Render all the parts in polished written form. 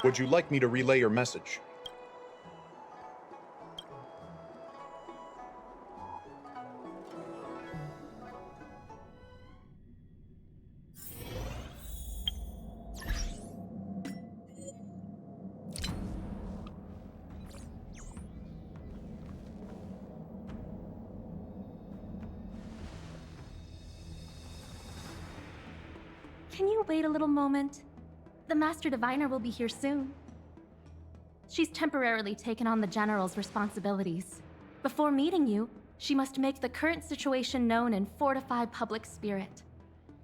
Would you like me to relay your message? Can you wait a little moment? The Master Diviner will be here soon. She's temporarily taken on the General's responsibilities. Before meeting you, she must make the current situation known and fortify public spirit.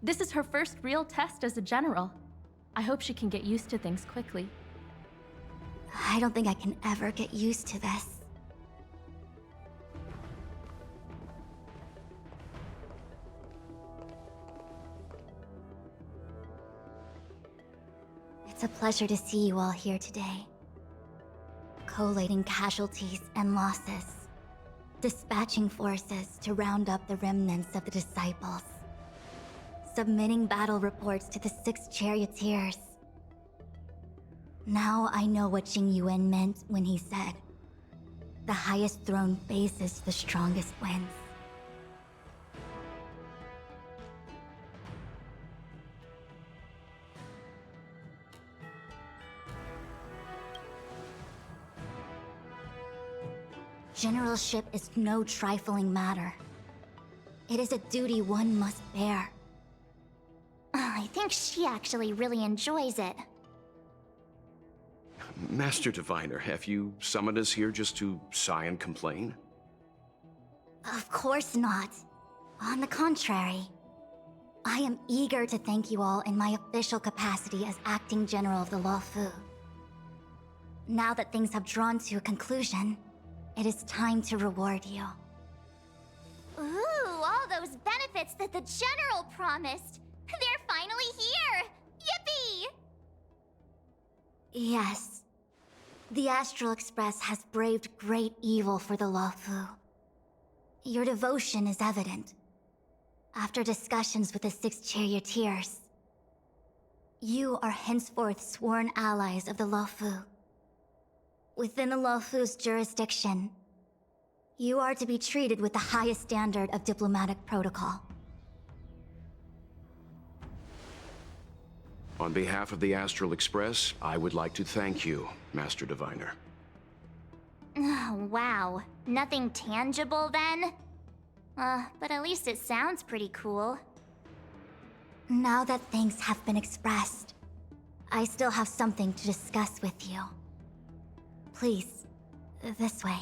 This is her first real test as a General. I hope she can get used to things quickly. I don't think I can ever get used to this. It's a pleasure to see you all here today. Collating casualties and losses. Dispatching forces to round up the remnants of the disciples. Submitting battle reports to the 6 charioteers. Now I know what Tingyun meant when he said, "The highest throne faces the strongest wins." Generalship is no trifling matter. It is a duty one must bear. I think she actually really enjoys it. Master Diviner, have you summoned us here just to sigh and complain? Of course not. On the contrary, I am eager to thank you all in my official capacity as acting general of the Luofu. Now that things have drawn to a conclusion, it is time to reward you. Ooh, all those benefits that the General promised! They're finally here! Yippee! Yes. The Astral Express has braved great evil for the Luofu. Your devotion is evident. After discussions with the 6 charioteers, you are henceforth sworn allies of the Luofu. Within the Luofu's jurisdiction, you are to be treated with the highest standard of diplomatic protocol. On behalf of the Astral Express, I would like to thank you, Master Diviner. Oh, wow. Nothing tangible then? But at least it sounds pretty cool. Now that things have been expressed, I still have something to discuss with you. Please, this way.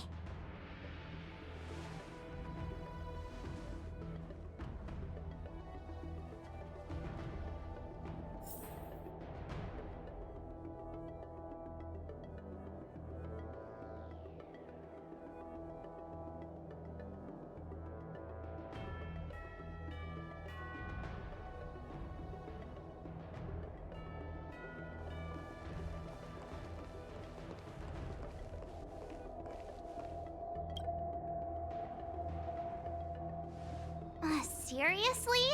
Seriously?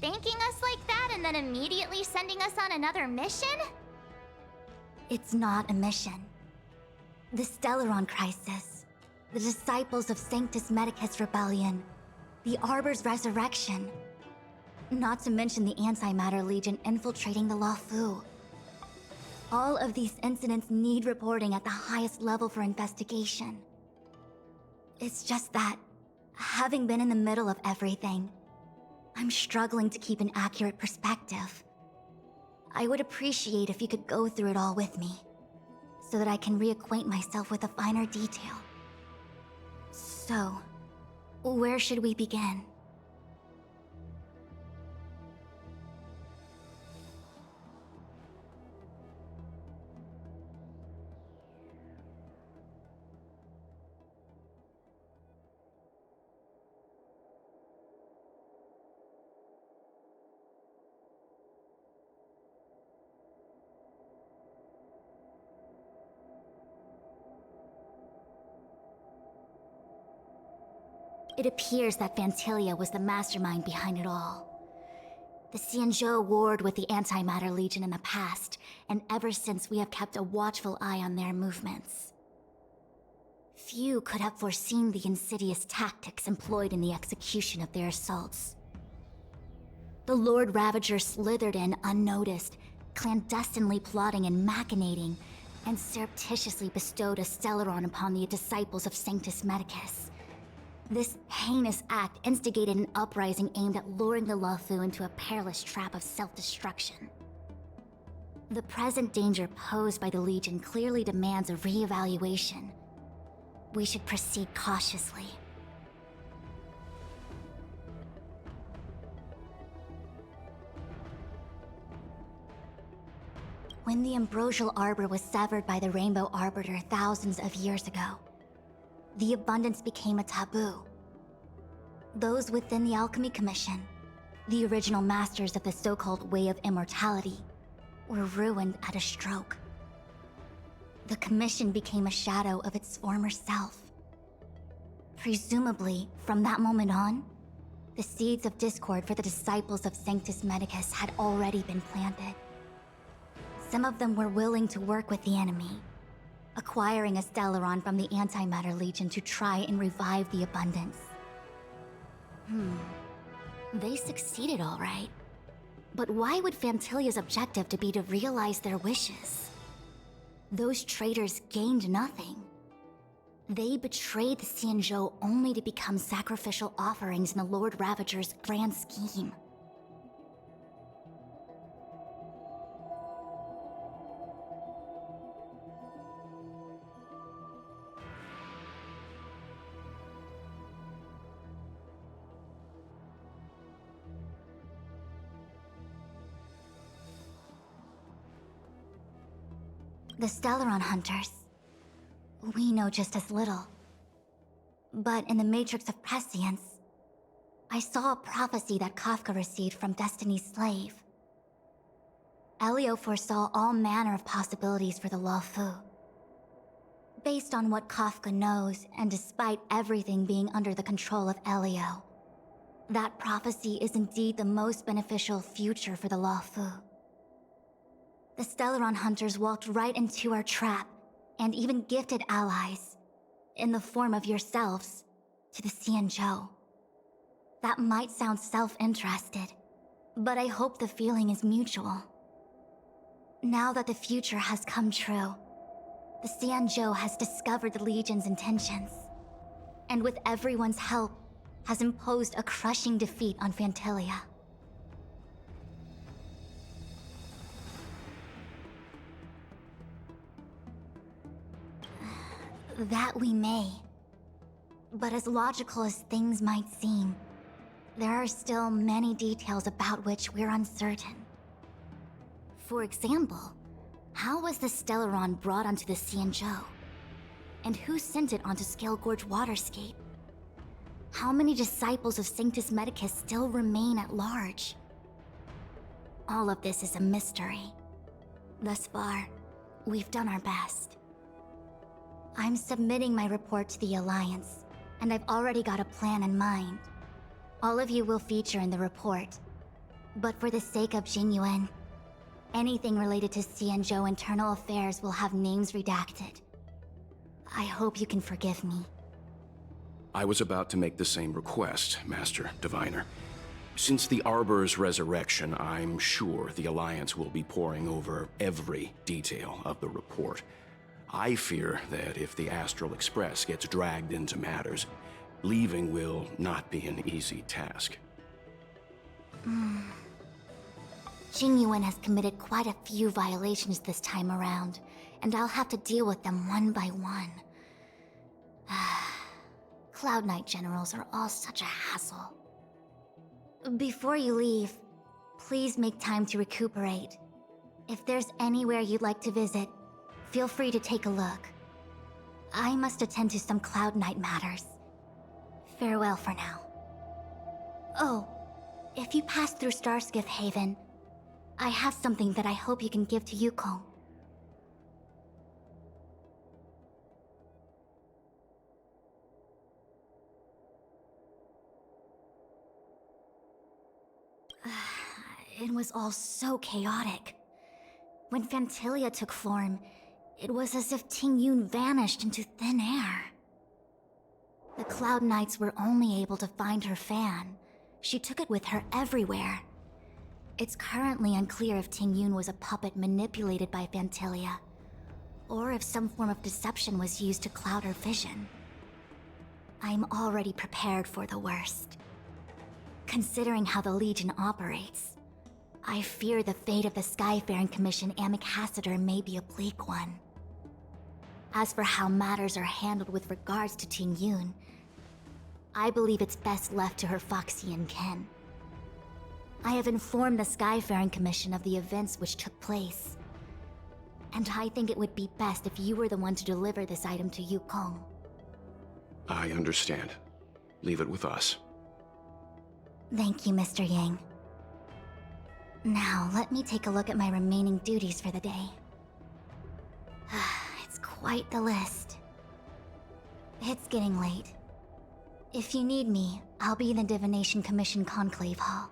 Thanking us like that and then immediately sending us on another mission? It's not a mission. The Stellaron Crisis, the Disciples of Sanctus Medicus Rebellion, the Arbor's resurrection. Not to mention the Antimatter Legion infiltrating the Luofu. All of these incidents need reporting at the highest level for investigation. It's just that, having been in the middle of everything, I'm struggling to keep an accurate perspective. I would appreciate if you could go through it all with me, so that I can reacquaint myself with a finer detail. So, where should we begin? It appears that Fantilia was the mastermind behind it all. The Xianzhou warred with the Antimatter Legion in the past, and ever since we have kept a watchful eye on their movements. Few could have foreseen the insidious tactics employed in the execution of their assaults. The Lord Ravager slithered in unnoticed, clandestinely plotting and machinating, and surreptitiously bestowed a Stellaron upon the disciples of Sanctus Medicus. This heinous act instigated an uprising aimed at luring the Luofu into a perilous trap of self-destruction. The present danger posed by the Legion clearly demands a re-evaluation. We should proceed cautiously. When the ambrosial arbor was severed by the Rainbow Arbiter thousands of years ago, the abundance became a taboo. Those within the Alchemy Commission, the original masters of the so-called Way of Immortality, were ruined at a stroke. The Commission became a shadow of its former self. Presumably, from that moment on, the seeds of discord for the disciples of Sanctus Medicus had already been planted. Some of them were willing to work with the enemy, acquiring a Stellaron from the Antimatter Legion to try and revive the abundance. They succeeded all right. But why would Fantilia's objective to be to realize their wishes? Those traitors gained nothing. They betrayed the Xianzhou only to become sacrificial offerings in the Lord Ravager's grand scheme. The Stellaron Hunters. We know just as little. But in the Matrix of Prescience, I saw a prophecy that Kafka received from Destiny's slave. Elio foresaw all manner of possibilities for the Luofu. Based on what Kafka knows, and despite everything being under the control of Elio, that prophecy is indeed the most beneficial future for the Luofu. The Stellaron Hunters walked right into our trap, and even gifted allies, in the form of yourselves, to the Xianzhou. That might sound self-interested, but I hope the feeling is mutual. Now that the future has come true, the Xianzhou has discovered the Legion's intentions, and with everyone's help, has imposed a crushing defeat on Fantilia. That we may. But as logical as things might seem, there are still many details about which we're uncertain. For example, how was the Stellaron brought onto the Xianzhou? And who sent it onto Scale Gorge Waterscape? How many disciples of Sanctus Medicus still remain at large? All of this is a mystery. Thus far, we've done our best. I'm submitting my report to the Alliance, and I've already got a plan in mind. All of you will feature in the report. But for the sake of Tingyun, anything related to Xianzhou internal affairs will have names redacted. I hope you can forgive me. I was about to make the same request, Master Diviner. Since the Arbor's resurrection, I'm sure the Alliance will be poring over every detail of the report. I fear that if the Astral Express gets dragged into matters, leaving will not be an easy task. Tingyun has committed quite a few violations this time around, and I'll have to deal with them one by one. Cloud Knight generals are all such a hassle. Before you leave, please make time to recuperate. If there's anywhere you'd like to visit, feel free to take a look. I must attend to some Cloud Knight matters. Farewell for now. Oh, if you pass through Starskiff Haven, I have something that I hope you can give to Yukong. It was all so chaotic. When Phantilia took form, it was as if Tingyun vanished into thin air. The Cloud Knights were only able to find her fan. She took it with her everywhere. It's currently unclear if Tingyun was a puppet manipulated by Phantilia, or if some form of deception was used to cloud her vision. I'm already prepared for the worst. Considering how the Legion operates, I fear the fate of the Skyfaring Commission Ambassador may be a bleak one. As for how matters are handled with regards to Tingyun, I believe it's best left to her Foxian kin. I have informed the Skyfaring Commission of the events which took place, and I think it would be best if you were the one to deliver this item to Yukong. I understand. Leave it with us. Thank you, Mr. Yang. Now, let me take a look at my remaining duties for the day. It's quite the list. It's getting late. If you need me, I'll be in the Divination Commission Conclave Hall.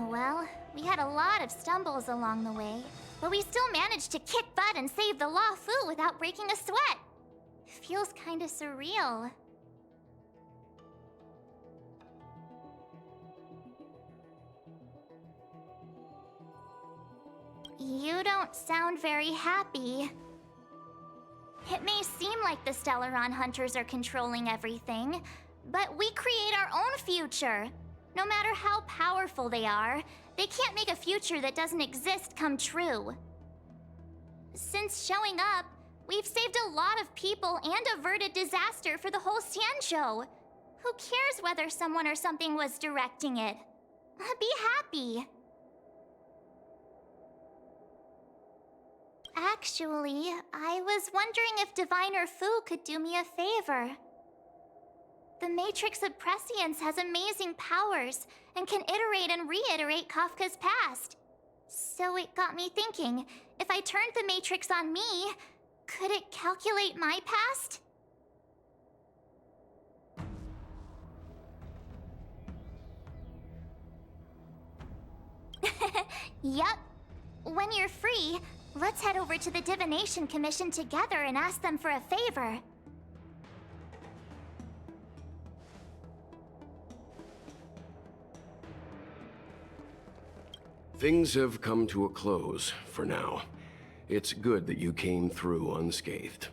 Well, we had a lot of stumbles along the way, but we still managed to kick butt and save the Law Fu without breaking a sweat. Feels kinda surreal. You don't sound very happy. It may seem like the Stellaron Hunters are controlling everything, but we create our own future. No matter how powerful they are, they can't make a future that doesn't exist come true. Since showing up, we've saved a lot of people and averted disaster for the whole Xianzhou. Who cares whether someone or something was directing it? Be happy. Actually, I was wondering if Diviner Fu could do me a favor. The Matrix of Prescience has amazing powers and can iterate and reiterate Kafka's past. So it got me thinking, if I turned the Matrix on me, could it calculate my past? Yup. When you're free, let's head over to the Divination Commission together and ask them for a favor. Things have come to a close, for now. It's good that you came through unscathed.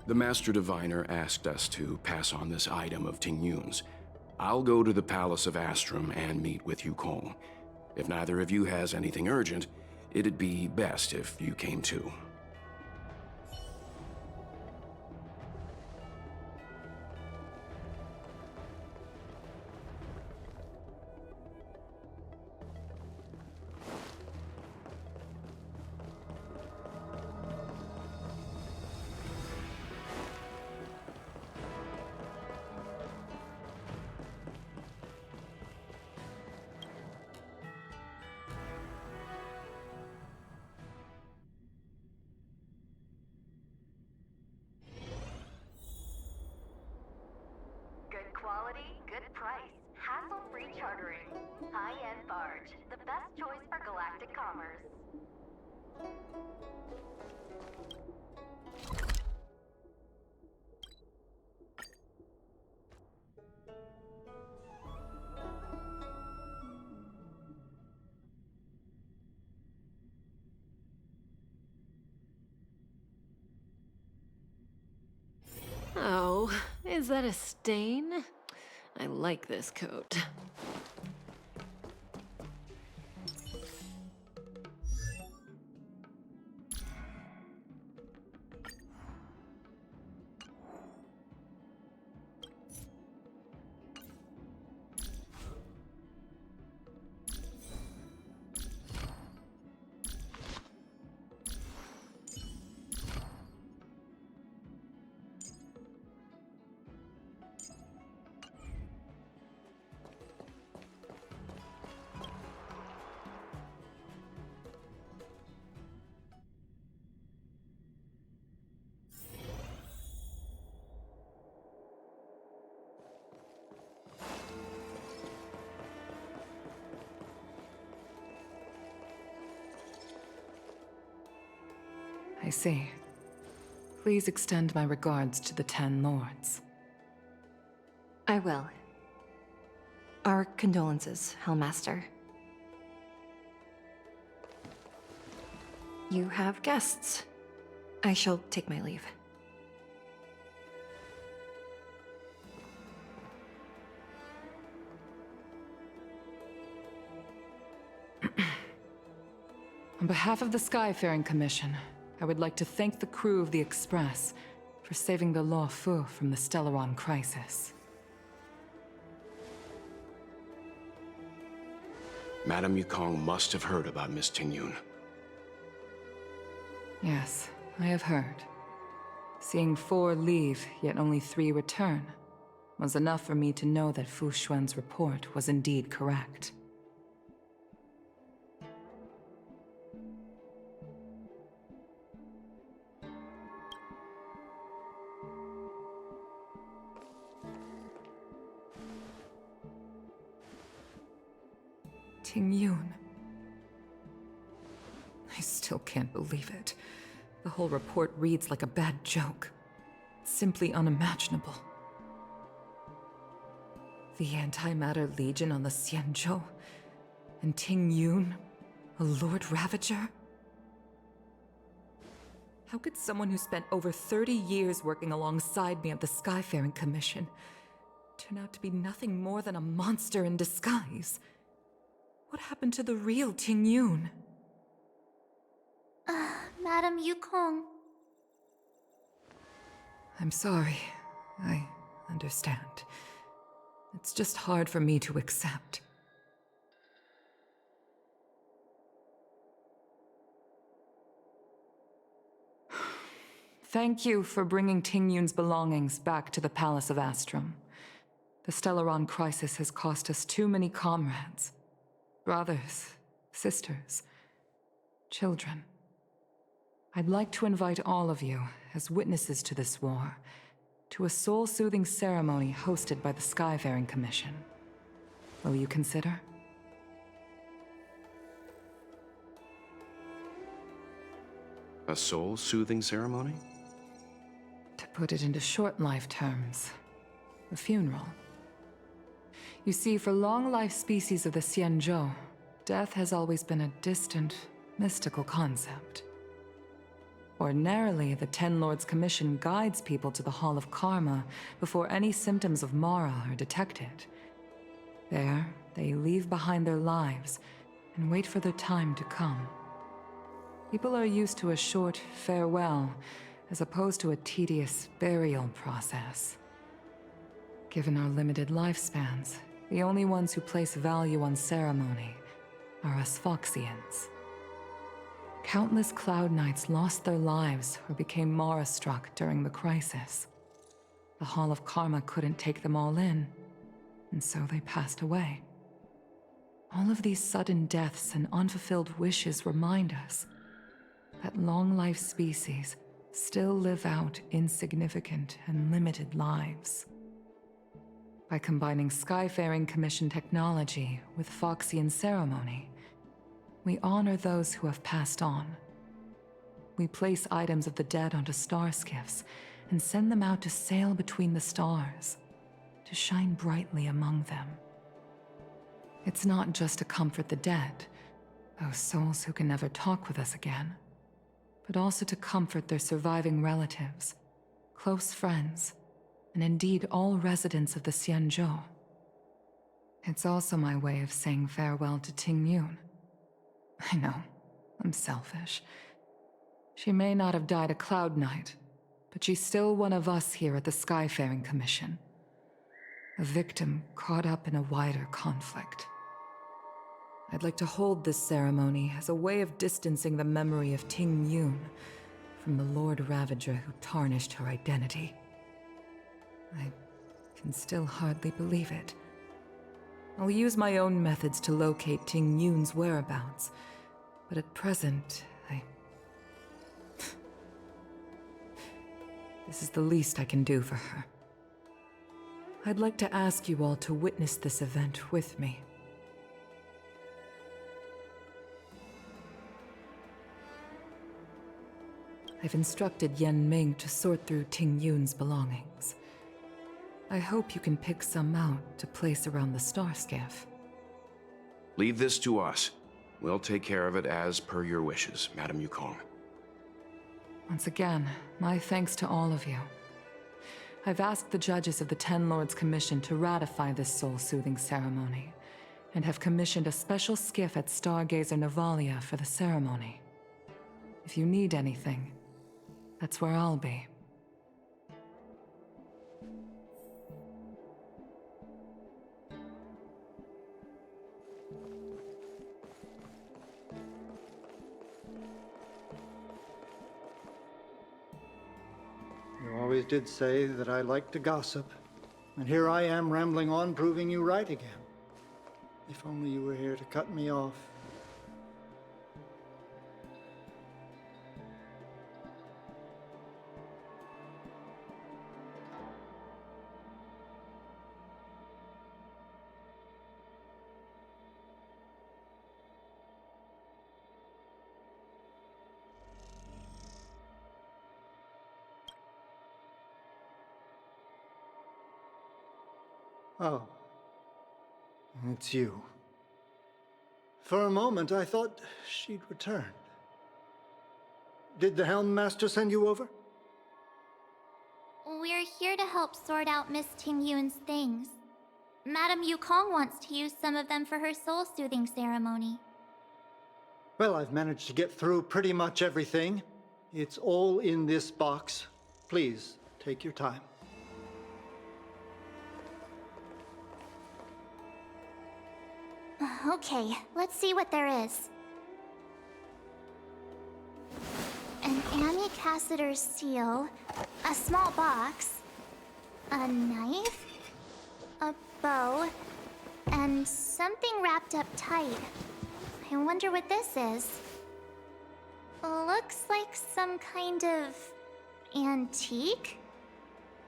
The Master Diviner asked us to pass on this item of Tingyun's. I'll go to the Palace of Astrum and meet with Yukong. If neither of you has anything urgent, it'd be best if you came too. Good quality, good price. Hassle-free chartering. High-end barge. The best choice for galactic commerce. Oh, is that a stain? I like this coat. see. Please extend my regards to the 10 lords. I will. Our condolences, Hellmaster. You have guests. I shall take my leave. On behalf of the Skyfaring Commission, I would like to thank the crew of the Express for saving the Law Fu from the Stellaron crisis. Madame Yukong must have heard about Miss Tingyun. Yes, I have heard. Seeing 4 leave, yet only 3 return, was enough for me to know that Fu Xuan's report was indeed correct. Tingyun. I still can't believe it. The whole report reads like a bad joke. It's simply unimaginable. The Antimatter Legion on the Xianzhou, and Tingyun, a Lord Ravager? How could someone who spent over 30 years working alongside me at the Skyfaring Commission turn out to be nothing more than a monster in disguise? What happened to the real Tingyun? Madame Yukong. I'm sorry. I understand. It's just hard for me to accept. Thank you for bringing Tingyun's belongings back to the Palace of Astrum. The Stellaron crisis has cost us too many comrades. Brothers, sisters, children. I'd like to invite all of you, as witnesses to this war, to a soul-soothing ceremony hosted by the Skyfaring Commission. Will you consider? A soul-soothing ceremony? To put it into short-life terms, a funeral. You see, for long-life species of the Xianzhou, death has always been a distant, mystical concept. Ordinarily, the Ten Lords Commission guides people to the Hall of Karma before any symptoms of Mara are detected. There, they leave behind their lives and wait for their time to come. People are used to a short farewell as opposed to a tedious burial process. Given our limited lifespans, the only ones who place value on ceremony are us Foxians. Countless Cloud Knights lost their lives or became Mara-struck during the crisis. The Hall of Karma couldn't take them all in, and so they passed away. All of these sudden deaths and unfulfilled wishes remind us that long-life species still live out insignificant and limited lives. By combining Skyfaring Commission technology with Foxian ceremony, we honor those who have passed on. We place items of the dead onto star skiffs and send them out to sail between the stars, to shine brightly among them. It's not just to comfort the dead, those souls who can never talk with us again, but also to comfort their surviving relatives, close friends, and indeed all residents of the Xianzhou. It's also my way of saying farewell to Tingyun. I know, I'm selfish. She may not have died a Cloud Knight, but she's still one of us here at the Skyfaring Commission. A victim caught up in a wider conflict. I'd like to hold this ceremony as a way of distancing the memory of Tingyun from the Lord Ravager who tarnished her identity. I can still hardly believe it. I'll use my own methods to locate Tingyun's whereabouts, but at present, This is the least I can do for her. I'd like to ask you all to witness this event with me. I've instructed Yen Ming to sort through Tingyun's belongings. I hope you can pick some out to place around the star skiff. Leave this to us. We'll take care of it as per your wishes, Madam Yukong. Once again, my thanks to all of you. I've asked the judges of the Ten Lords Commission to ratify this soul-soothing ceremony, and have commissioned a special skiff at Stargazer Navalia for the ceremony. If you need anything, that's where I'll be. You always did say that I like to gossip. And here I am rambling on, proving you right again. If only you were here to cut me off. Oh. It's you. For a moment, I thought she'd returned. Did the Helm Master send you over? We're here to help sort out Miss Tingyun's things. Madam Yukong wants to use some of them for her soul-soothing ceremony. Well, I've managed to get through pretty much everything. It's all in this box. Please, take your time. Okay, let's see what there is. An Ami Cassiter's seal, a small box, a knife, a bow, and something wrapped up tight. I wonder what this is. Looks like some kind of antique?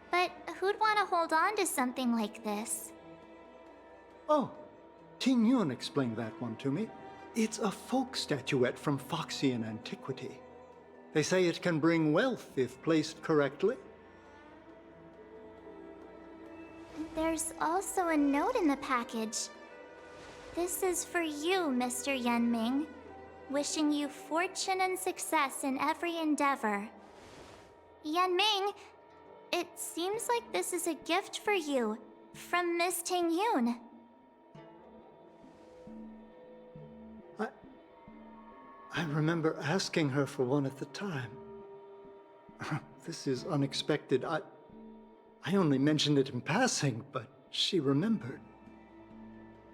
But who'd want to hold on to something like this? Oh, Tingyun explained that one to me. It's a folk statuette from Foxian antiquity. They say it can bring wealth if placed correctly. There's also a note in the package. This is for you, Mr. Yen Ming. Wishing you fortune and success in every endeavor. Yen Ming, it seems like this is a gift for you from Miss Tingyun. I remember asking her for one at the time. This is unexpected. I only mentioned it in passing, but she remembered.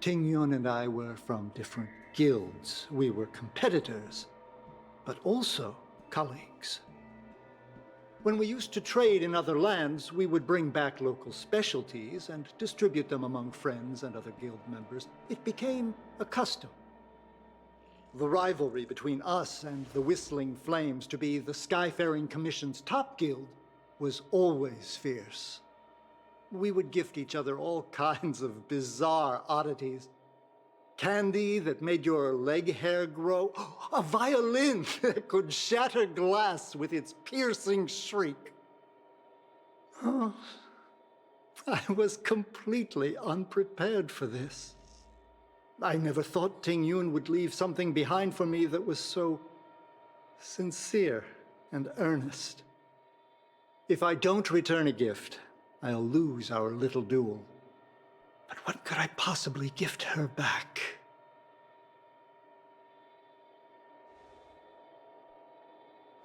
Tingyun and I were from different guilds. We were competitors, but also colleagues. When we used to trade in other lands, we would bring back local specialties and distribute them among friends and other guild members. It became a custom. The rivalry between us and the Whistling Flames to be the Skyfaring Commission's top guild was always fierce. We would gift each other all kinds of bizarre oddities. Candy that made your leg hair grow. A violin that could shatter glass with its piercing shriek. Oh, I was completely unprepared for this. I never thought Tingyun would leave something behind for me that was so sincere and earnest. If I don't return a gift, I'll lose our little duel. But what could I possibly gift her back?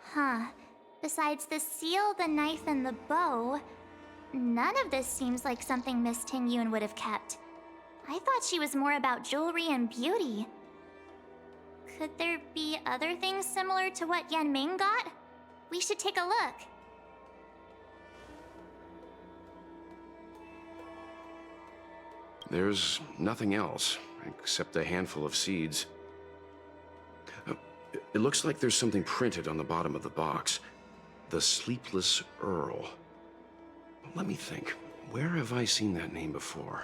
Huh. Besides the seal, the knife, and the bow, none of this seems like something Miss Tingyun would have kept. I thought she was more about jewelry and beauty. Could there be other things similar to what Yen Ming got? We should take a look. There's nothing else, except a handful of seeds. It looks like there's something printed on the bottom of the box. The Sleepless Earl. Let me think. Where have I seen that name before?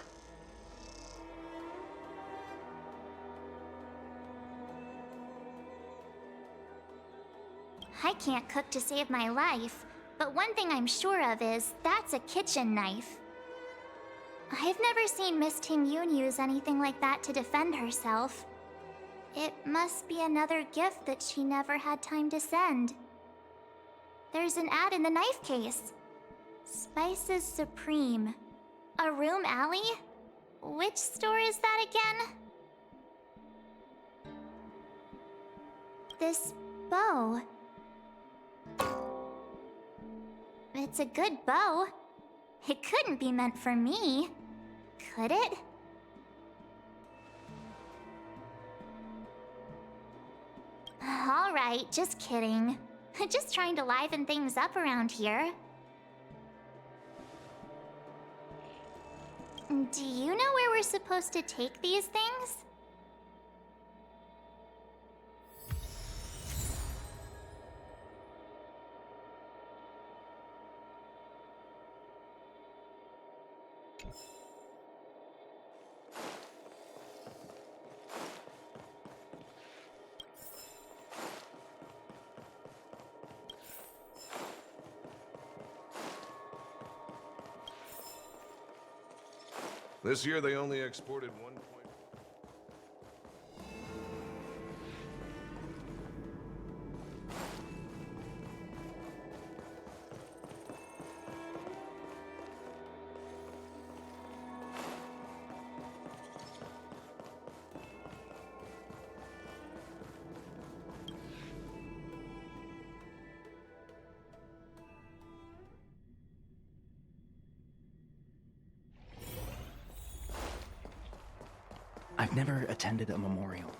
I can't cook to save my life, but one thing I'm sure of is that's a kitchen knife. I've never seen Miss Tingyun use anything like that to defend herself. It must be another gift that she never had time to send. There's an ad in the knife case. Spices Supreme. A room alley? Which store is that again? This bow. It's a good bow. It couldn't be meant for me, could it? Alright, just kidding. Just trying to liven things up around here. Do you know where we're supposed to take these things? This year they only exported 1. I've never attended a memorial.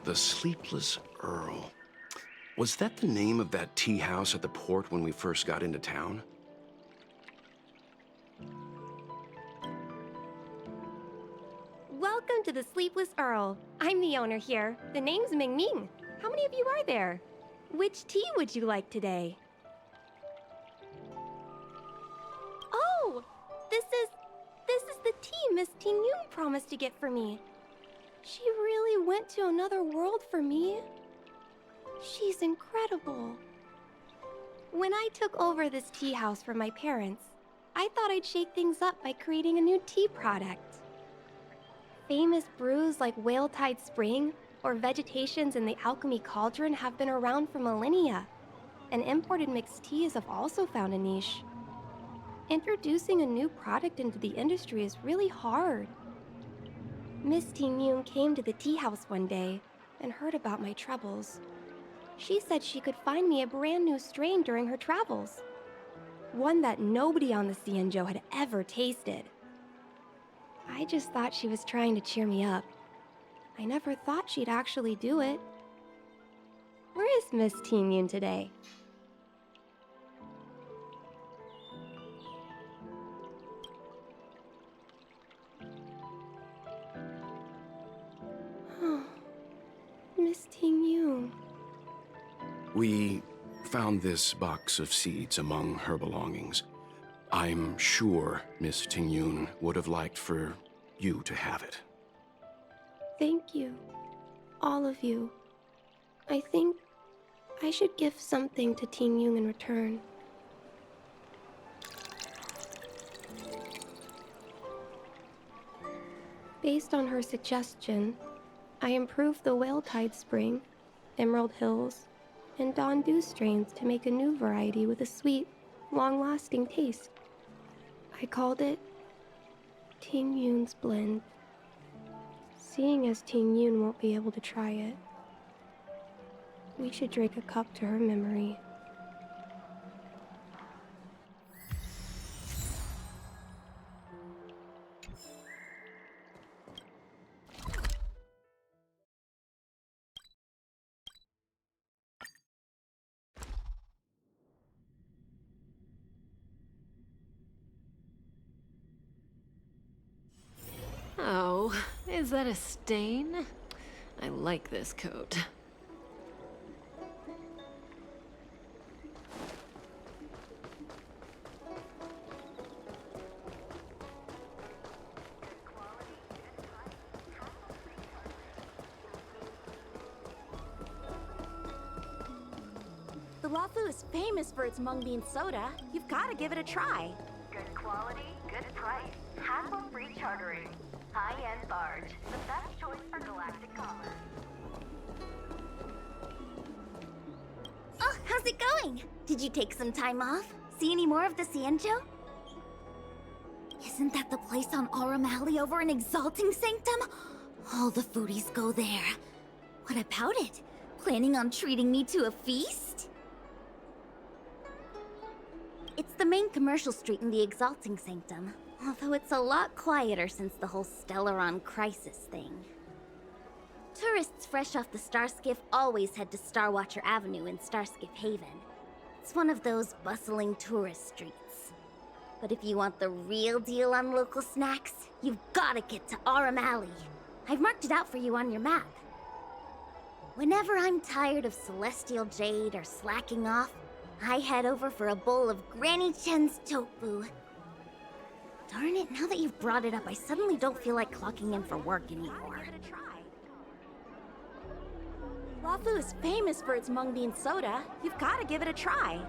The Sleepless Earl. Was that the name of that tea house at the port when we first got into town? Welcome to the Sleepless Earl. I'm the owner here. The name's Ming Ming. How many of you are there? Which tea would you like today? Oh, this is the tea Miss Tingyun promised to get for me. She really went to another world for me. She's incredible. When I took over this tea house from my parents, I thought I'd shake things up by creating a new tea product. Famous brews like Whale Tide Spring or Vegetations in the Alchemy Cauldron have been around for millennia, and imported mixed teas have also found a niche. Introducing a new product into the industry is really hard. Miss Tingyun came to the tea house one day and heard about my troubles. She said she could find me a brand new strain during her travels, one that nobody on the Xianzhou had ever tasted. I just thought she was trying to cheer me up. I never thought she'd actually do it. Where is Miss Tingyun today? Miss Tingyun. We found this box of seeds among her belongings. I'm sure Miss Tingyun would have liked for you to have it. Thank you. All of you. I think I should give something to Tingyun in return. Based on her suggestion, I improved the Whale Tide Spring, Emerald Hills, and Dawn Dew strains to make a new variety with a sweet, long-lasting taste. I called it Tingyun's Blend. Seeing as Tingyun won't be able to try it, we should drink a cup to her memory. Oh, is that a stain? I like this coat. The Rafu is famous for its mung bean soda. You've got to give it a try. Good quality, good price. Hassle-free chartering. High-end barge. The best choice for galactic commerce. Oh, how's it going? Did you take some time off? See any more of the Cienjo? Isn't that the place on Aurum Alley over in Exalting Sanctum? All the foodies go there. What about it? Planning on treating me to a feast? It's the main commercial street in the Exalting Sanctum, although it's a lot quieter since the whole Stellaron crisis thing. Tourists fresh off the Starskiff always head to Starwatcher Avenue in Starskiff Haven. It's one of those bustling tourist streets. But if you want the real deal on local snacks, you've gotta get to Aurum Alley. I've marked it out for you on your map. Whenever I'm tired of Celestial Jade or slacking off, I head over for a bowl of Granny Chen's tofu. Darn it, now that you've brought it up, I suddenly don't feel like clocking in for work anymore. Rafu is famous for its mung bean soda. You've got to give it a try.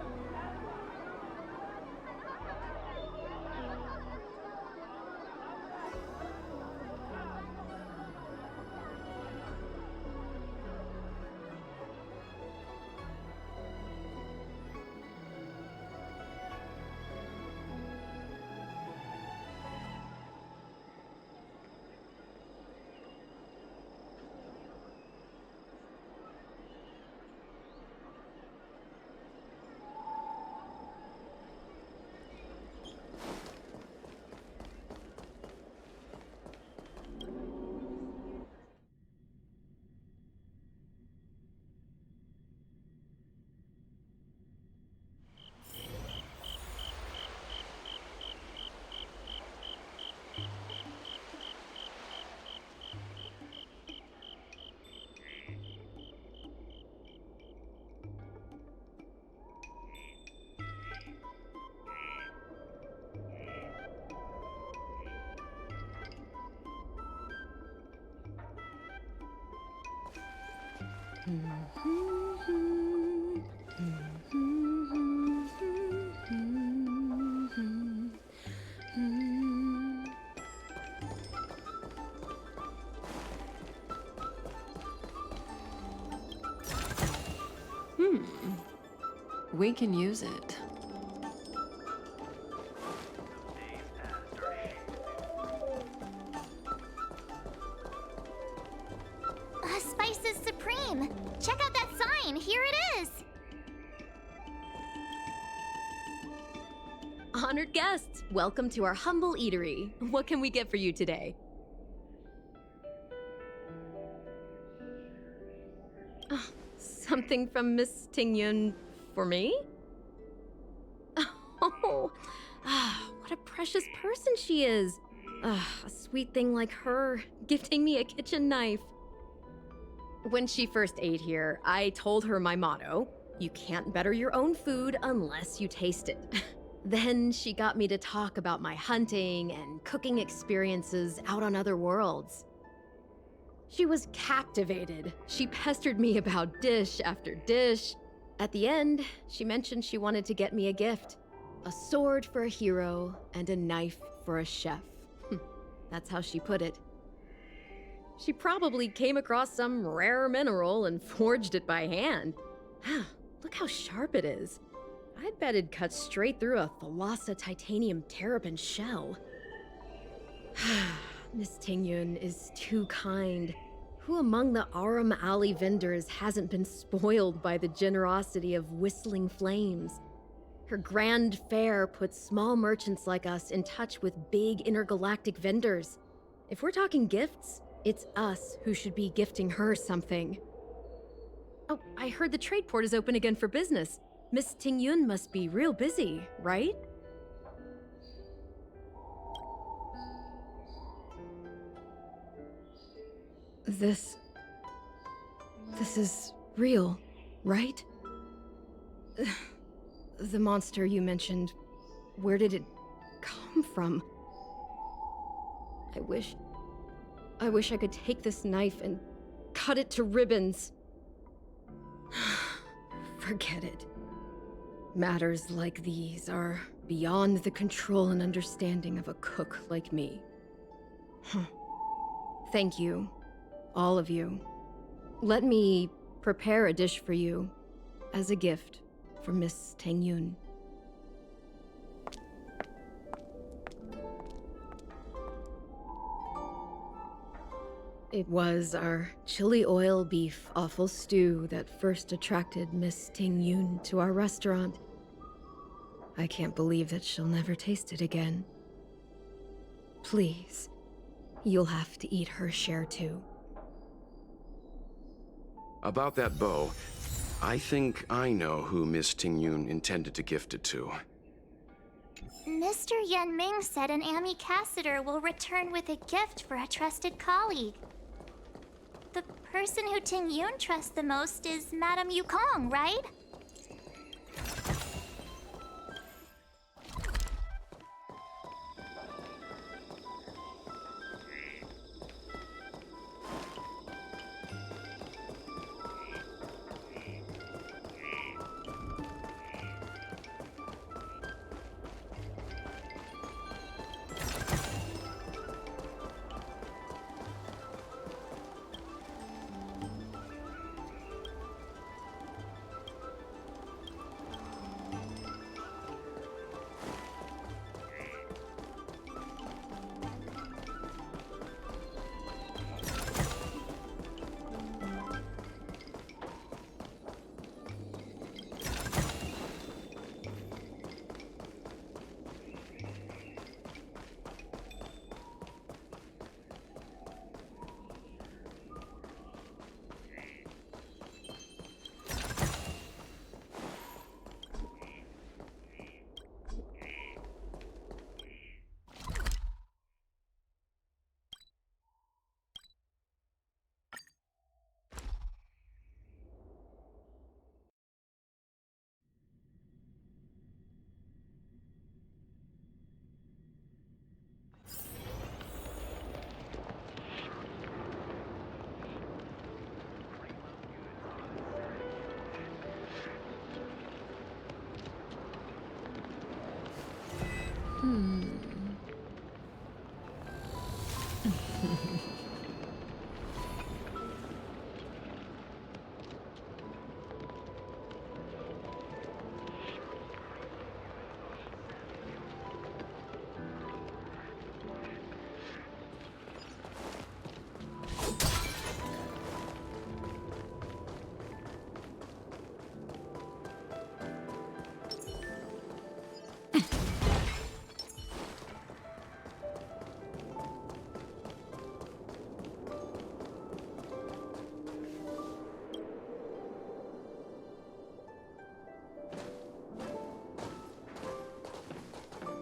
We can use it. Spices Supreme! Check out that sign! Here it is! Honored guests, welcome to our humble eatery. What can we get for you today? Oh, something from Miss Tingyun for me? Oh, what a precious person she is. A sweet thing like her, gifting me a kitchen knife. When she first ate here, I told her my motto, you can't better your own food unless you taste it. Then she got me to talk about my hunting and cooking experiences out on other worlds. She was captivated. She pestered me about dish after dish. At the end, she mentioned she wanted to get me a gift. A sword for a hero and a knife for a chef. That's how she put it. She probably came across some rare mineral and forged it by hand. Look how sharp it is. I'd bet it'd cut straight through a Thalassa titanium terrapin shell. Miss Tingyun is too kind. Who among the Aurum Alley vendors hasn't been spoiled by the generosity of Whistling Flames? Her grand fare puts small merchants like us in touch with big intergalactic vendors. If we're talking gifts, it's us who should be gifting her something. Oh, I heard the trade port is open again for business. Miss Tingyun must be real busy, right? This This is real, right? The monster you mentioned, where did it come from? I wish I could take this knife and cut it to ribbons. Forget it. Matters like these are beyond the control and understanding of a cook like me. Thank you, all of you. Let me prepare a dish for you as a gift for Miss Tingyun. It was our chili oil beef offal stew that first attracted Miss Tingyun to our restaurant. I can't believe that she'll never taste it again. Please, you'll have to eat her share too. About that bow, I think I know who Miss Tingyun intended to gift it to. Mr. Yen Ming said an ambassador will return with a gift for a trusted colleague. The person who Tingyun trusts the most is Madame Yukong, right?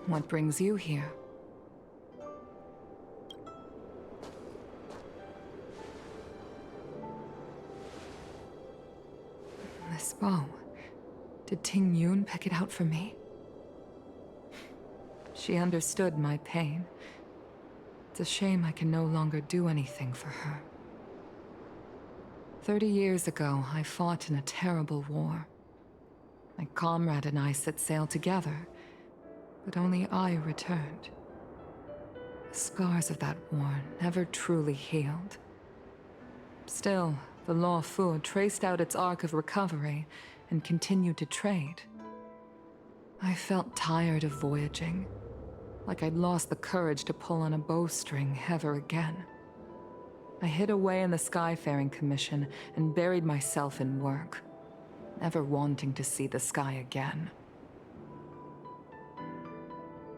What brings you here? This bow. Did Tingyun pick it out for me? She understood my pain. It's a shame I can no longer do anything for her. 30 years ago, I fought in a terrible war. My comrade and I set sail together, but only I returned. The scars of that war never truly healed. Still, the Law Fu traced out its arc of recovery and continued to trade. I felt tired of voyaging, like I'd lost the courage to pull on a bowstring ever again. I hid away in the Skyfaring Commission and buried myself in work, never wanting to see the sky again.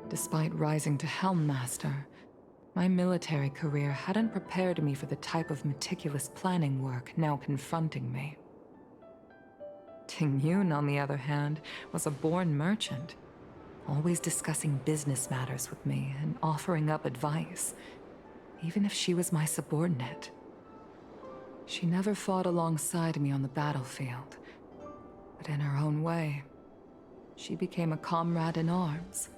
Despite rising to Helm Master, my military career hadn't prepared me for the type of meticulous planning work now confronting me. Tingyun, on the other hand, was a born merchant, always discussing business matters with me and offering up advice, even if she was my subordinate. She never fought alongside me on the battlefield, but in her own way, she became a comrade in arms.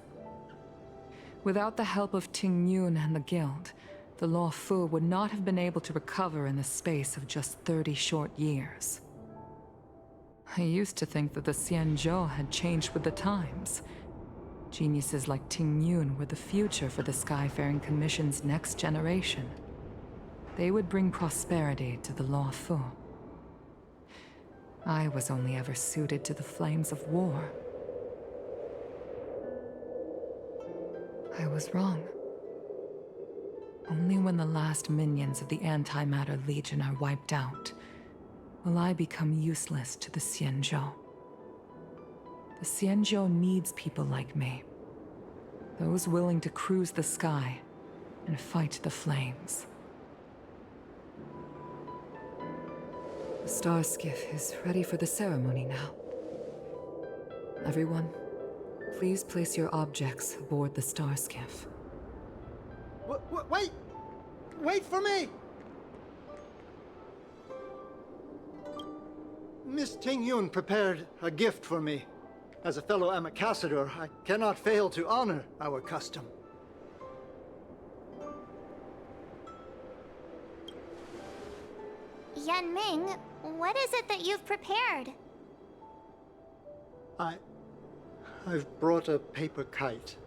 Without the help of Tingyun and the Guild, the Law Fu would not have been able to recover in the space of just 30 short years. I used to think that the Xianzhou had changed with the times. Geniuses like Tingyun were the future for the Skyfaring Commission's next generation. They would bring prosperity to the Law Fu. I was only ever suited to the flames of war. I was wrong. Only when the last minions of the Antimatter Legion are wiped out will I become useless to the Xianzhou. The Xianzhou needs people like me. Those willing to cruise the sky and fight the flames. The star skiff is ready for the ceremony now. Everyone, please place your objects aboard the star skiff. Wait! Wait for me! Miss Tingyun prepared a gift for me. As a fellow ambassador, I cannot fail to honor our custom. Yanming, what is it that you've prepared? I've brought a paper kite.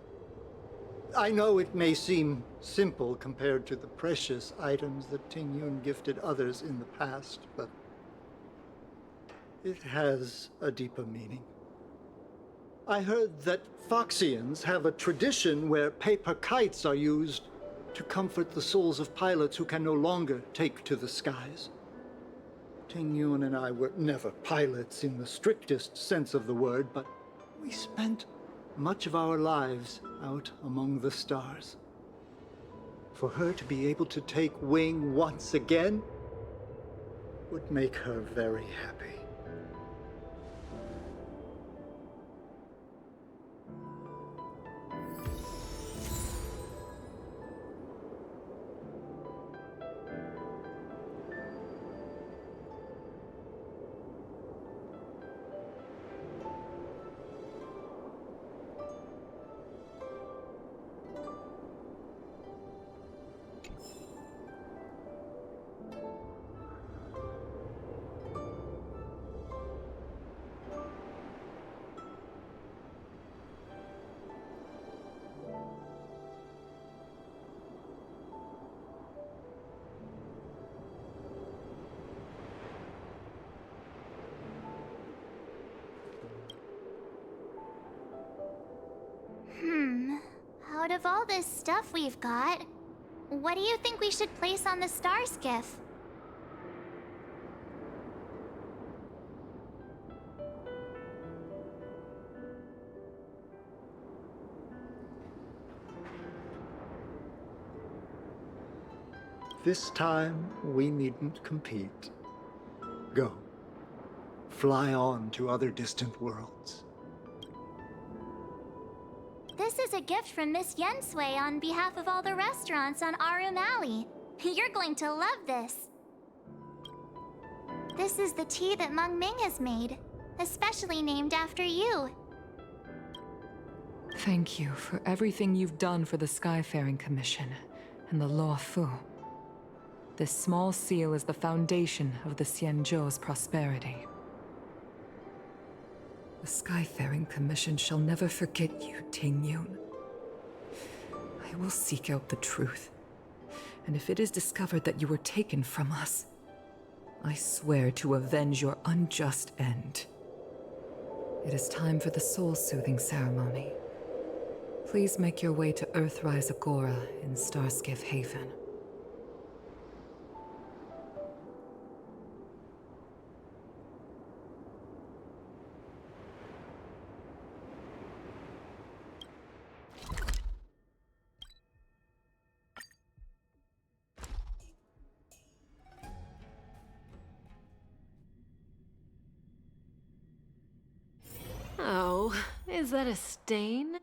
I know it may seem simple compared to the precious items that Tingyun gifted others in the past, but it has a deeper meaning. I heard that Foxians have a tradition where paper kites are used to comfort the souls of pilots who can no longer take to the skies. Tingyun and I were never pilots in the strictest sense of the word, but we spent much of our lives out among the stars. For her to be able to take wing once again would make her very happy. Out of all this stuff we've got, what do you think we should place on the star skiff? This time, we needn't compete. Go. Fly on to other distant worlds. This is a gift from Miss Yensui on behalf of all the restaurants on Arum Alley. You're going to love this. This is the tea that Meng Ming has made, especially named after you. Thank you for everything you've done for the Skyfaring Commission and the Law Fu. This small seal is the foundation of the Xianzhou's prosperity. The Skyfaring Commission shall never forget you, Tingyun. I will seek out the truth, and if it is discovered that you were taken from us, I swear to avenge your unjust end. It is time for the soul-soothing ceremony. Please make your way to Earthrise Agora in Starskiff Haven. Oh, is that a stain?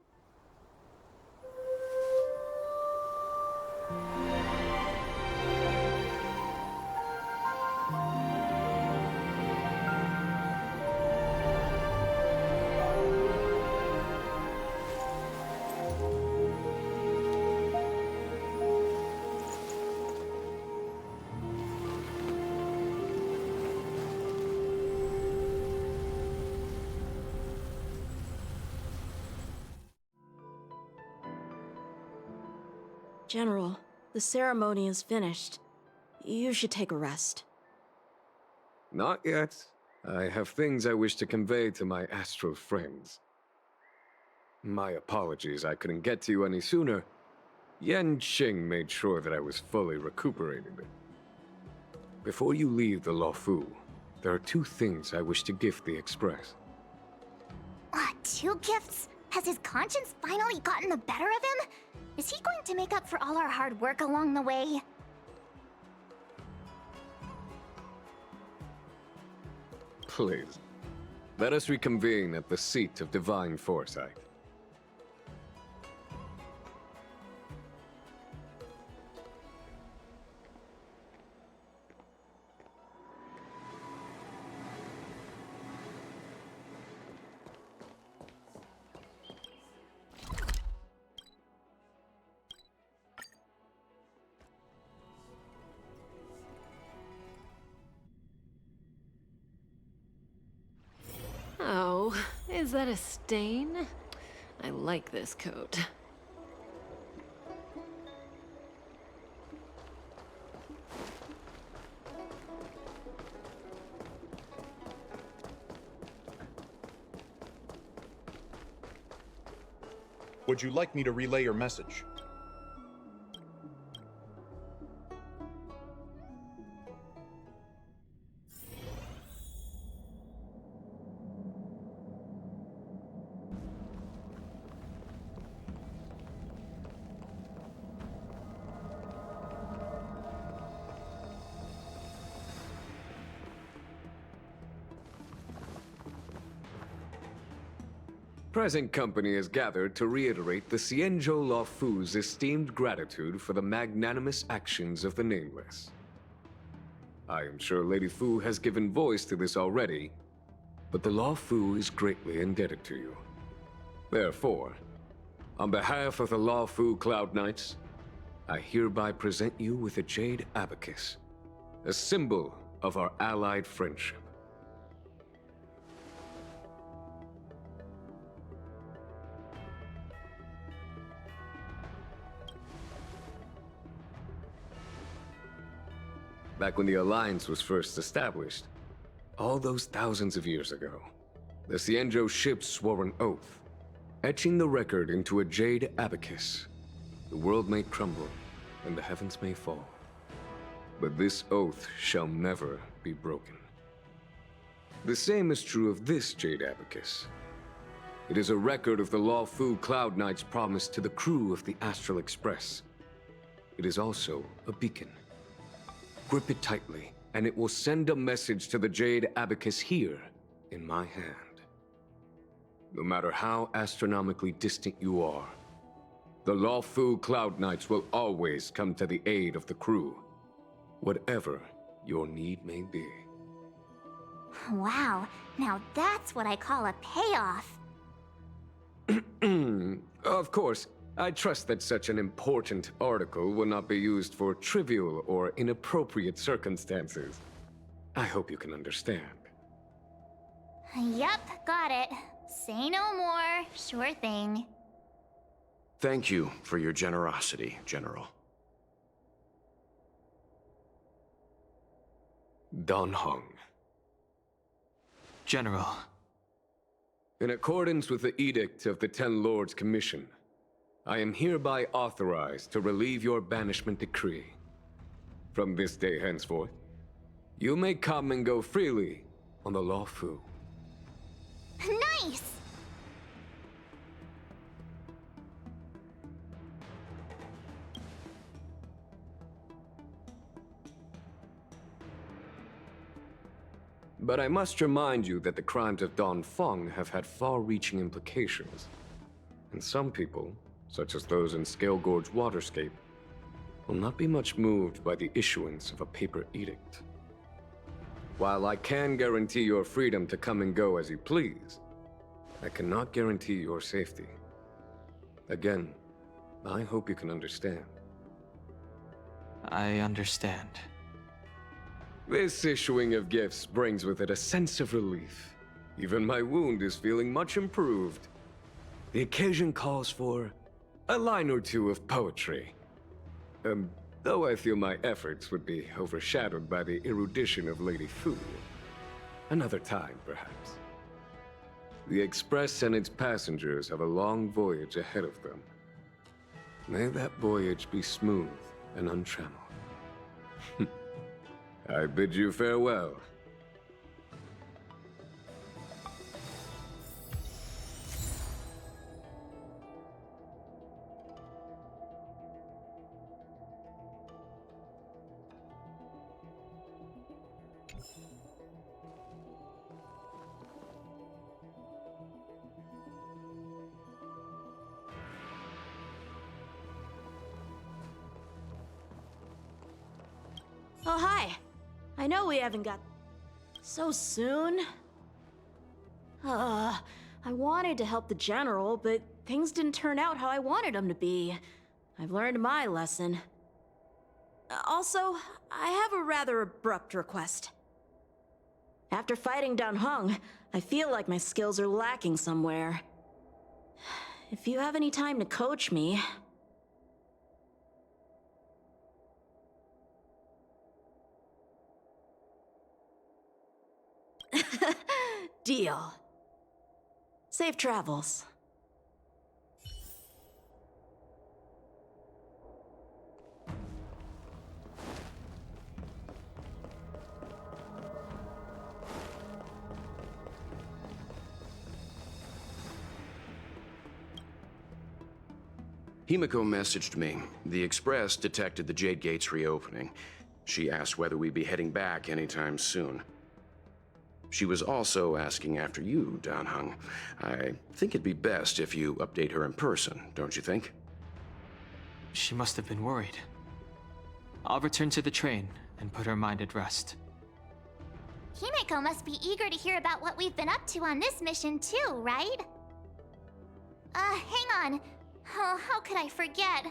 General, the ceremony is finished. You should take a rest. Not yet. I have things I wish to convey to my astral friends. My apologies I couldn't get to you any sooner. Yen Qing made sure that I was fully recuperated. Before you leave the Luofu, there are 2 things I wish to gift the Express. 2 gifts? Has his conscience finally gotten the better of him? Is he going to make up for all our hard work along the way? Please, let us reconvene at the seat of divine foresight. Oh, is that a stain? I like this coat. Would you like me to relay your message? Present company is gathered to reiterate the Xianzhou Luofu's esteemed gratitude for the magnanimous actions of the Nameless. I am sure Lady Fu has given voice to this already, but the Luofu is greatly indebted to you. Therefore, on behalf of the Luofu Cloud Knights, I hereby present you with a jade abacus, a symbol of our allied friendship. Back when the Alliance was first established, all those thousands of years ago, the Xianzhou ships swore an oath, etching the record into a jade abacus. The world may crumble, and the heavens may fall. But this oath shall never be broken. The same is true of this jade abacus. It is a record of the Luofu Cloud Knight's promise to the crew of the Astral Express. It is also a beacon. Grip it tightly, and it will send a message to the jade abacus here in my hand. No matter how astronomically distant you are, the Luofu Cloud Knights will always come to the aid of the crew, whatever your need may be. Wow, now that's what I call a payoff. Of course, I trust that such an important article will not be used for trivial or inappropriate circumstances. I hope you can understand. Yep, got it. Say no more. Sure thing. Thank you for your generosity, General. Dan Heng. General. In accordance with the Edict of the Ten Lords Commission, I am hereby authorized to relieve your banishment decree. From this day henceforth, you may come and go freely on the Luofu. Nice! But I must remind you that the crimes of Don Feng have had far-reaching implications. And some people, such as those in Scale Gorge Waterscape, will not be much moved by the issuance of a paper edict. While I can guarantee your freedom to come and go as you please, I cannot guarantee your safety. Again, I hope you can understand. I understand. This issuing of gifts brings with it a sense of relief. Even my wound is feeling much improved. The occasion calls for a line or two of poetry. Though I feel my efforts would be overshadowed by the erudition of Lady Fu. Another time, perhaps. The Express and its passengers have a long voyage ahead of them. May that voyage be smooth and untrammeled. I bid you farewell. Oh, hi. I know we haven't got... So soon? I wanted to help the General, but things didn't turn out how I wanted them to be. I've learned my lesson. Also, I have a rather abrupt request. After fighting Dan Heng, I feel like my skills are lacking somewhere. If you have any time to coach me... Deal. Safe travels. Himiko messaged me. The Express detected the Jade Gate's reopening. She asked whether we'd be heading back anytime soon. She was also asking after you, Dan Heng. I think it'd be best if you update her in person, don't you think? She must have been worried. I'll return to the train and put her mind at rest. Himiko must be eager to hear about what we've been up to on this mission too, right? Hang on. Oh, how could I forget?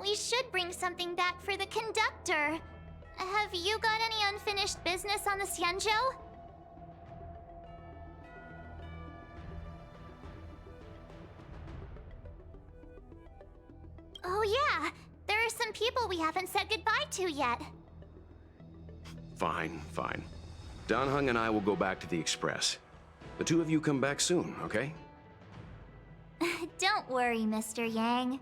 We should bring something back for the conductor. Have you got any unfinished business on the Xianzhou? Oh yeah, there are some people we haven't said goodbye to yet. Fine, fine. Dan Heng and I will go back to the Express. The two of you come back soon, okay? Don't worry, Mr. Yang.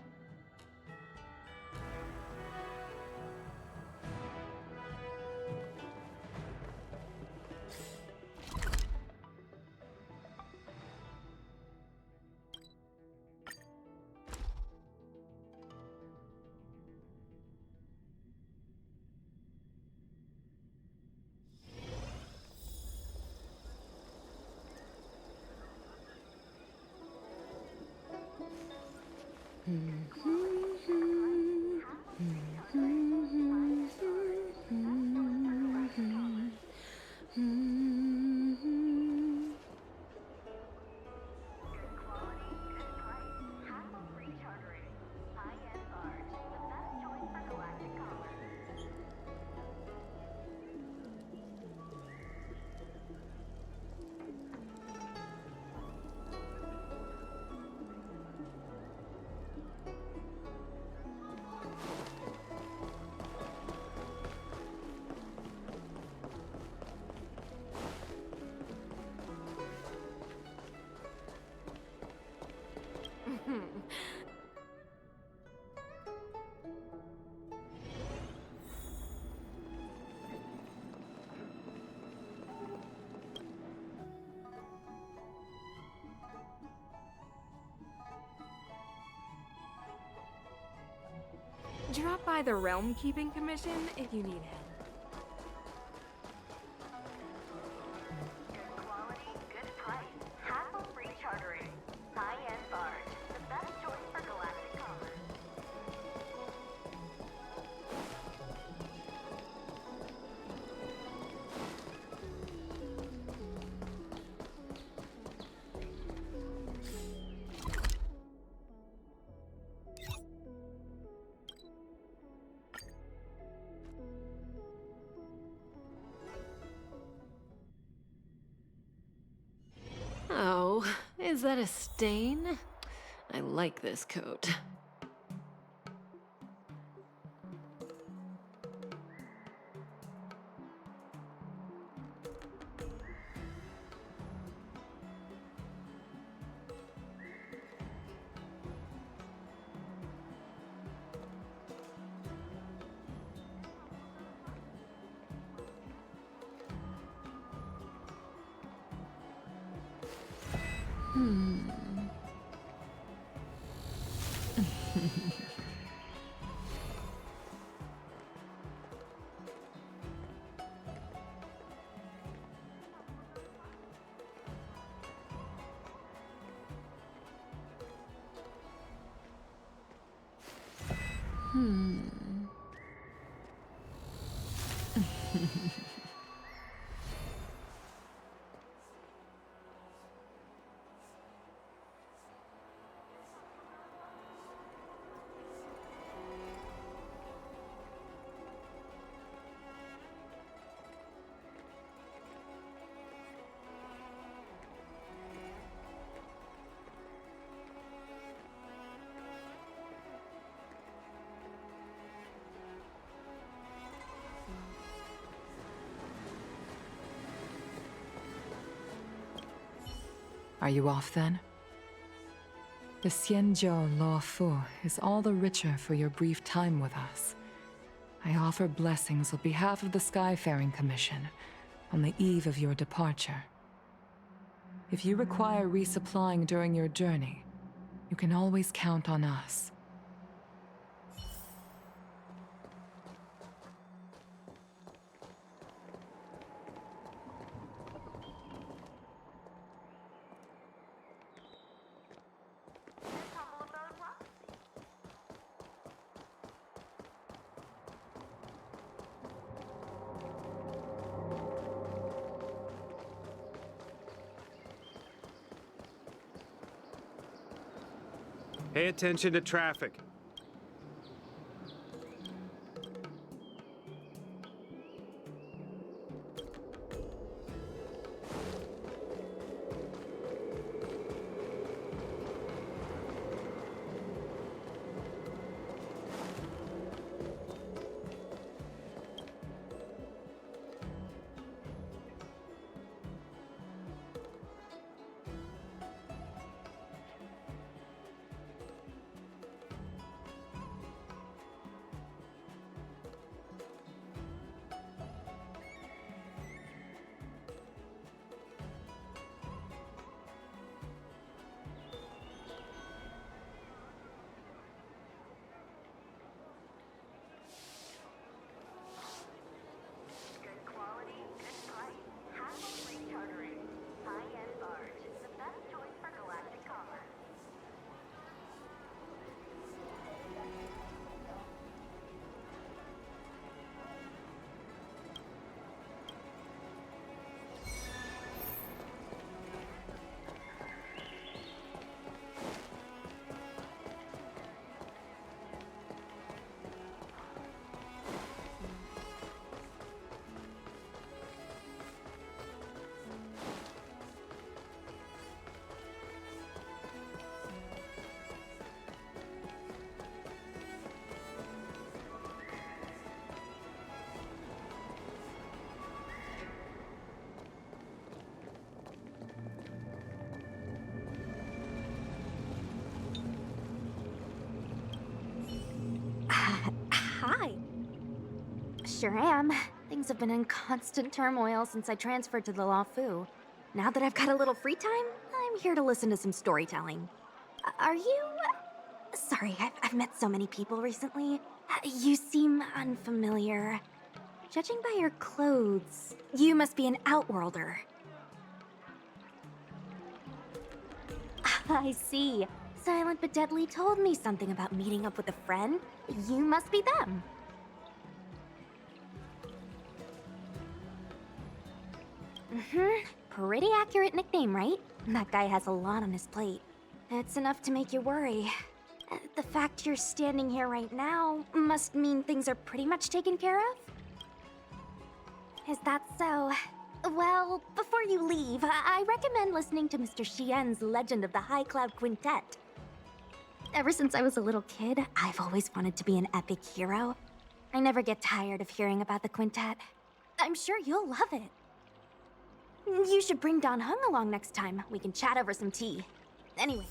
Drop by the Realm Keeping Commission if you need help. Good quality, good price. Hassle-free chartering. High-end barge. The best choice for galactic commerce. Oh, is that a stain? I like this coat. Are you off then? The Xianzhou Law Fu is all the richer for your brief time with us. I offer blessings on behalf of the Skyfaring Commission on the eve of your departure. If you require resupplying during your journey, you can always count on us. Pay attention to traffic. Hi. Sure am. Things have been in constant turmoil since I transferred to the Law Fu. Now that I've got a little free time, I'm here to listen to some storytelling. Are you... Sorry, I've met so many people recently. You seem unfamiliar. Judging by your clothes, you must be an outworlder. I see. Silent but Deadly told me something about meeting up with a friend. You must be them. Pretty accurate nickname, right? That guy has a lot on his plate. It's enough to make you worry. The fact you're standing here right now must mean things are pretty much taken care of? Is that so? Well, before you leave, I recommend listening to Mr. Xian's Legend of the High Cloud Quintet. Ever since I was a little kid, I've always wanted to be an epic hero. I never get tired of hearing about the quintet. I'm sure you'll love it. You should bring Don Hung along next time. We can chat over some tea. Anyway.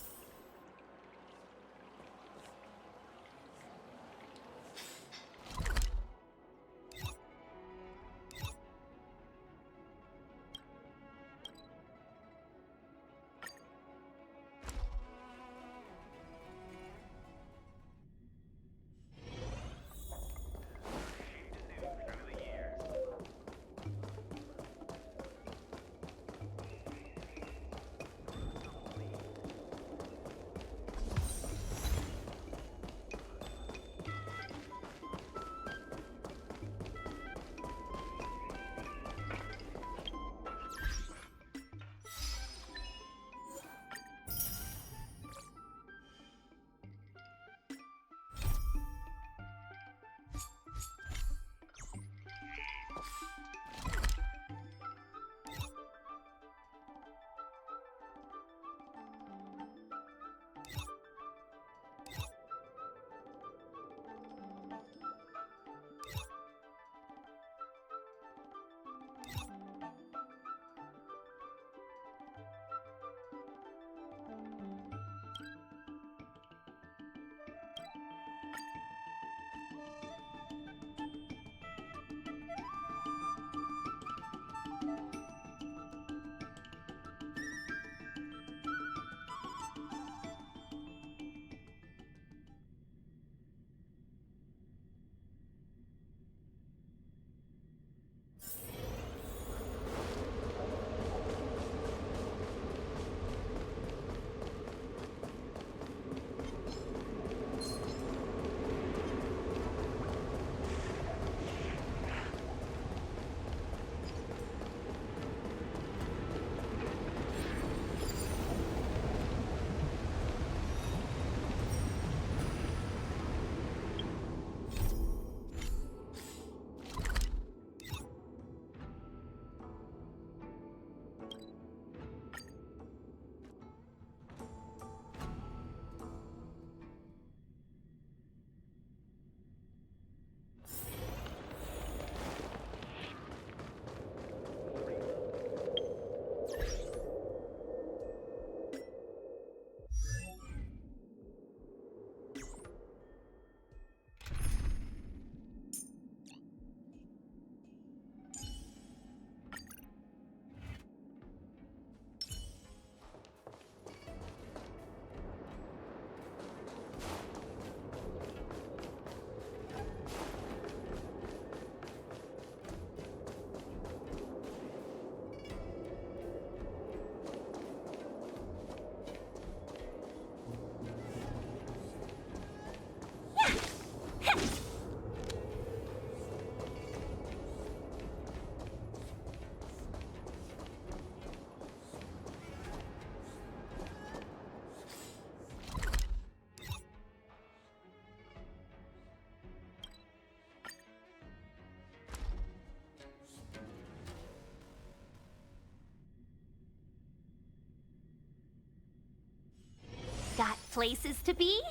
places to be.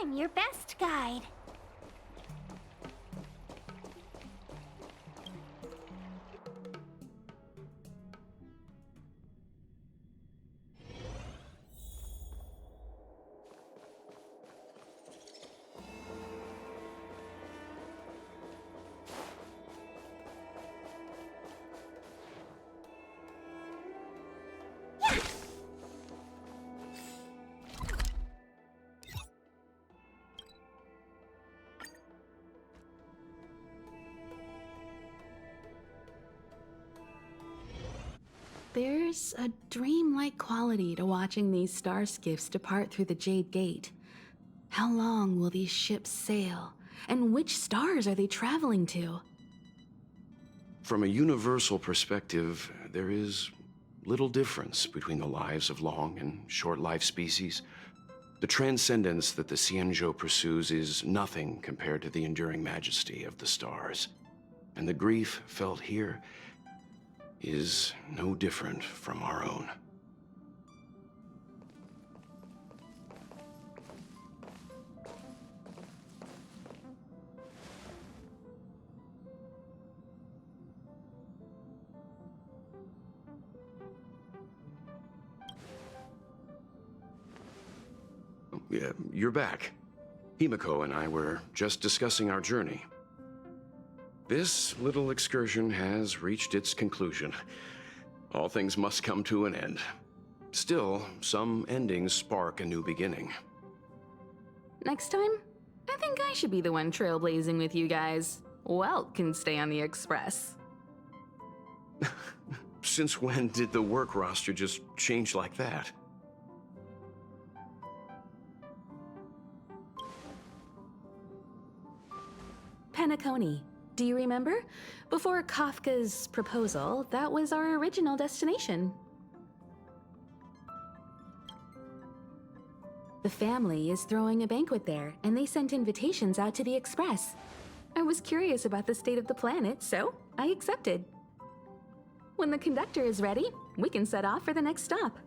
I'm your best guide. There's a dreamlike quality to watching these star skiffs depart through the Jade Gate. How long will these ships sail? And which stars are they traveling to? From a universal perspective, there is little difference between the lives of long and short-lived species. The transcendence that the Xianzhou pursues is nothing compared to the enduring majesty of the stars. And the grief felt here is no different from our own. Yeah, you're back. Himiko and I were just discussing our journey. This little excursion has reached its conclusion. All things must come to an end. Still, some endings spark a new beginning. Next time, I think I should be the one trailblazing with you guys. Welt can stay on the Express. Since when did the work roster just change like that? Penacony. Do you remember? Before Kafka's proposal, that was our original destination. The family is throwing a banquet there, and they sent invitations out to the Express. I was curious about the state of the planet, so I accepted. When the conductor is ready, we can set off for the next stop.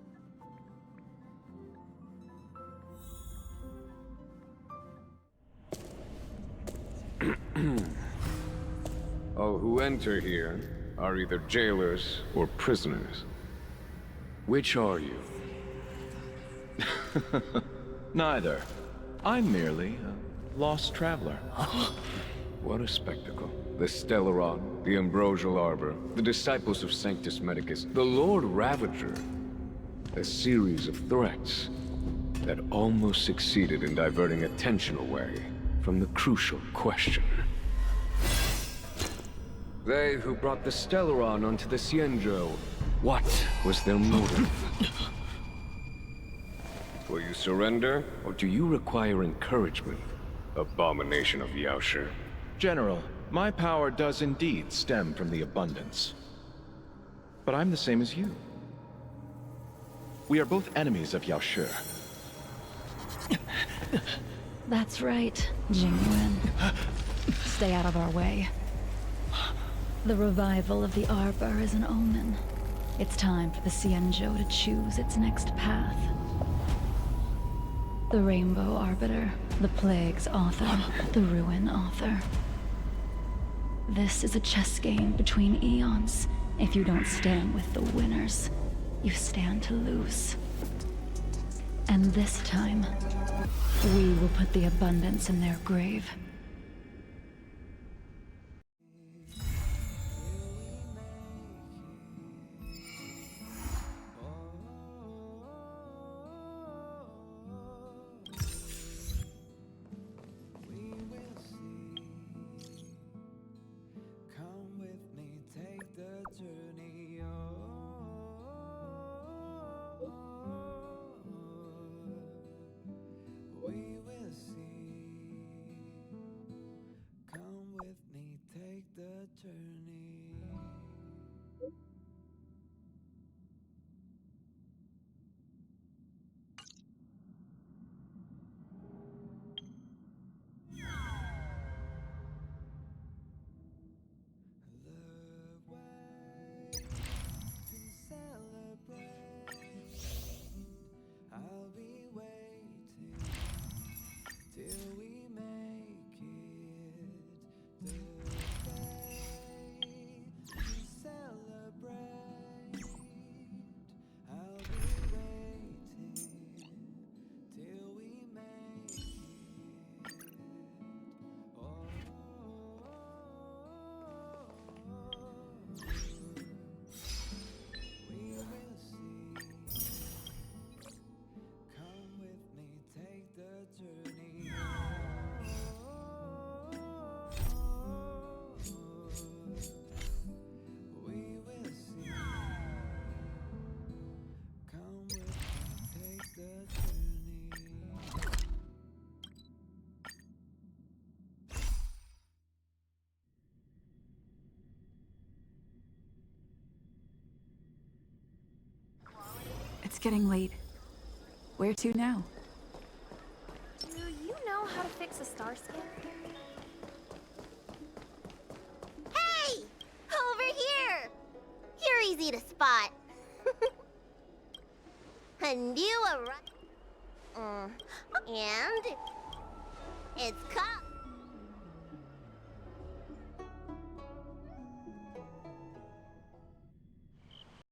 All who enter here are either jailers or prisoners. Which are you? Neither. I'm merely a lost traveler. What a spectacle. The Stellaron, the Ambrosial Arbor, the disciples of Sanctus Medicus, the Lord Ravager. A series of threats that almost succeeded in diverting attention away from the crucial question. They who brought the Stellaron onto the Xianzhou, what was their motive? Will you surrender, or do you require encouragement? Abomination of Yaoshi. General, my power does indeed stem from the abundance. But I'm the same as you. We are both enemies of Yaoshi. That's right, Tingyun. Stay out of our way. The revival of the Arbor is an omen. It's time for the Xianzhou to choose its next path. The Rainbow Arbiter, the Plague's author, the Ruin author. This is a chess game between eons. If you don't stand with the winners, you stand to lose. And this time, we will put the abundance in their grave. getting late. Where to now? Do you know how to fix a star scan? Hey! Over here! You're easy to spot. A new arrival. And it's called